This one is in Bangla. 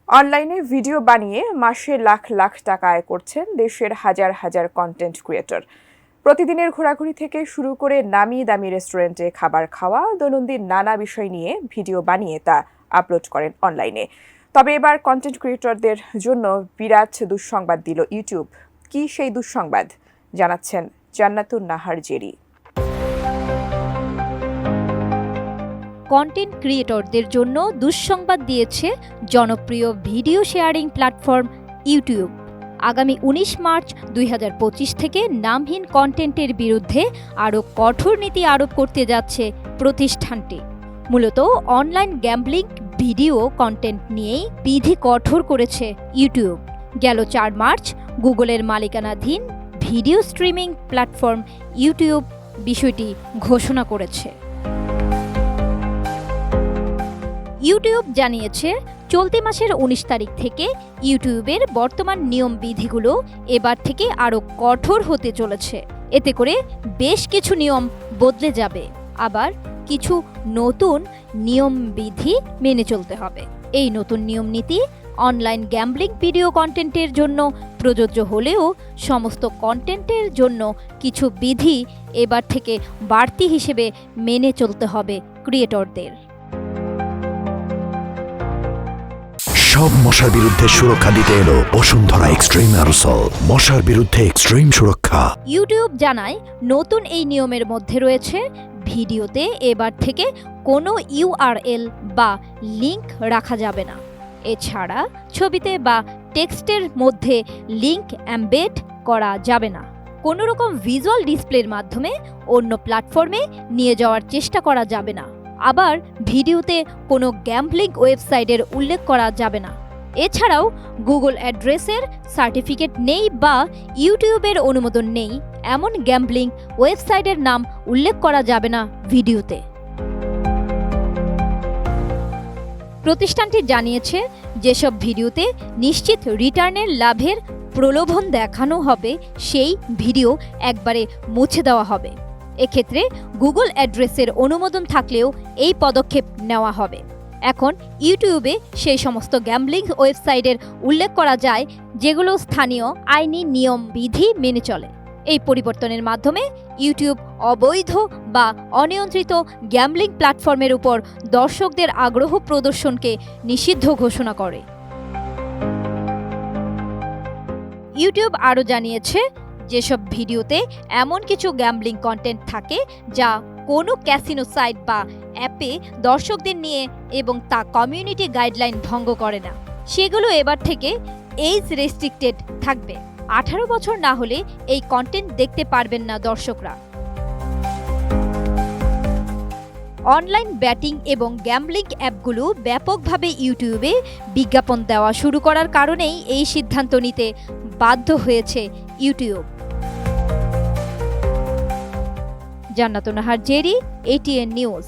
অনলাইনে ভিডিও বানিয়ে মাসে লাখ লাখ টাকা আয় করছেন দেশের হাজার হাজার কন্টেন্ট ক্রিয়েটর। প্রতিদিনের ঘোরাঘুরি থেকে শুরু করে নামি দামি রেস্টুরেন্টে খাবার খাওয়া, দৈনন্দিন নানা বিষয় নিয়ে ভিডিও বানিয়ে তা আপলোড করেন অনলাইনে। তবে এবার কন্টেন্ট ক্রিয়েটরদের জন্য বিরাট দুঃসংবাদ দিল ইউটিউব। কি সেই দুঃসংবাদ জানাচ্ছেন জান্নাতুন নাহার জেরি। কন্টেন্ট ক্রিয়েটরদের জন্য দুঃসংবাদ দিয়েছে জনপ্রিয় ভিডিও শেয়ারিং প্ল্যাটফর্ম ইউটিউব। আগামী ১৯ মার্চ ২০২৫ থেকে নামহীন কন্টেন্টের বিরুদ্ধে আরও কঠোর নীতি আরোপ করতে যাচ্ছে প্রতিষ্ঠানটি। মূলত অনলাইন গ্যাম্বলিং ভিডিও কন্টেন্ট নিয়েই বিধি কঠোর করেছে ইউটিউব। গেল ৪ মার্চ গুগলের মালিকানাধীন ভিডিও স্ট্রিমিং প্ল্যাটফর্ম ইউটিউব বিষয়টি ঘোষণা করেছে। ইউটিউব জানিয়েছে, চলতি মাসের ১৯ তারিখ থেকে ইউটিউবের বর্তমান নিয়ম বিধিগুলো এবার থেকে আরও কঠোর হতে চলেছে। এতে করে বেশ কিছু নিয়ম বদলে যাবে, আবার কিছু নতুন নিয়ম বিধি মেনে চলতে হবে। এই নতুন নিয়ম নীতি অনলাইন গ্যাম্বলিং ভিডিও কন্টেন্টের জন্য প্রযোজ্য হলেও সমস্ত কন্টেন্টের জন্য কিছু বিধি এবার থেকে বাড়তি হিসেবে মেনে চলতে হবে ক্রিয়েটরদের। সব মশার বিরুদ্ধে সুরক্ষা দিতে এলো বসুন্ধরা এক্সট্রিম অ্যারোসল, মশার বিরুদ্ধে এক্সট্রিম সুরক্ষা। ইউটিউব জানায়, নতুন এই নিয়মের মধ্যে রয়েছে ভিডিওতে এবার থেকে কোনো ইউআরএল বা লিংক রাখা যাবে না। এছাড়া ছবিতে বা টেক্সটের মধ্যে লিংক এমবেড করা যাবে না। কোনো রকম ভিজুয়াল ডিসপ্লের মাধ্যমে অন্য প্ল্যাটফর্মে নিয়ে যাওয়ার চেষ্টা করা যাবে না। আবার ভিডিওতে কোনো গ্যাম্বলিং ওয়েবসাইটের উল্লেখ করা যাবে না। এছাড়াও গুগল অ্যাড্রেসের সার্টিফিকেট নেই বা ইউটিউবের অনুমোদন নেই এমন গ্যাম্বলিং ওয়েবসাইটের নাম উল্লেখ করা যাবে না ভিডিওতে। প্রতিষ্ঠানটি জানিয়েছে, যেসব ভিডিওতে নিশ্চিত রিটার্নের লাভের প্রলোভন দেখানো হবে সেই ভিডিও একবারে মুছে দেওয়া হবে। এক্ষেত্রে গুগল অ্যাড্রেসের অনুমোদন থাকলেও এই পদক্ষেপ নেওয়া হবে। এখন ইউটিউবে সেই সমস্ত গ্যাম্বলিং ওয়েবসাইটের উল্লেখ করা যায় যেগুলো স্থানীয় আইনি নিয়ম বিধি মেনে চলে। এই পরিবর্তনের মাধ্যমে ইউটিউব অবৈধ বা অনিয়ন্ত্রিত গ্যাম্বলিং প্ল্যাটফর্মের উপর দর্শকদের আগ্রহ প্রদর্শনকে নিষিদ্ধ ঘোষণা করে। ইউটিউব আরও জানিয়েছে, যেসব ভিডিওতে এমন কিছু গ্যাম্বলিং কন্টেন্ট থাকে যা কোনো ক্যাসিনো সাইট বা অ্যাপে দর্শকদের নিয়ে এবং তা কমিউনিটি গাইডলাইন ভঙ্গ করে না, সেগুলো এবার থেকে এজ রেস্ট্রিক্টেড থাকবে। 18 বছর না হলে এই কন্টেন্ট দেখতে পারবেন না দর্শকরা। অনলাইন ব্যাটিং এবং গ্যাম্বলিং অ্যাপগুলো ব্যাপকভাবে ইউটিউবে বিজ্ঞাপন দেওয়া শুরু করার কারণেই এই সিদ্ধান্ত নিতে বাধ্য হয়েছে ইউটিউব। জান্নাতুন নাহার জেরি, ATN নিউজ।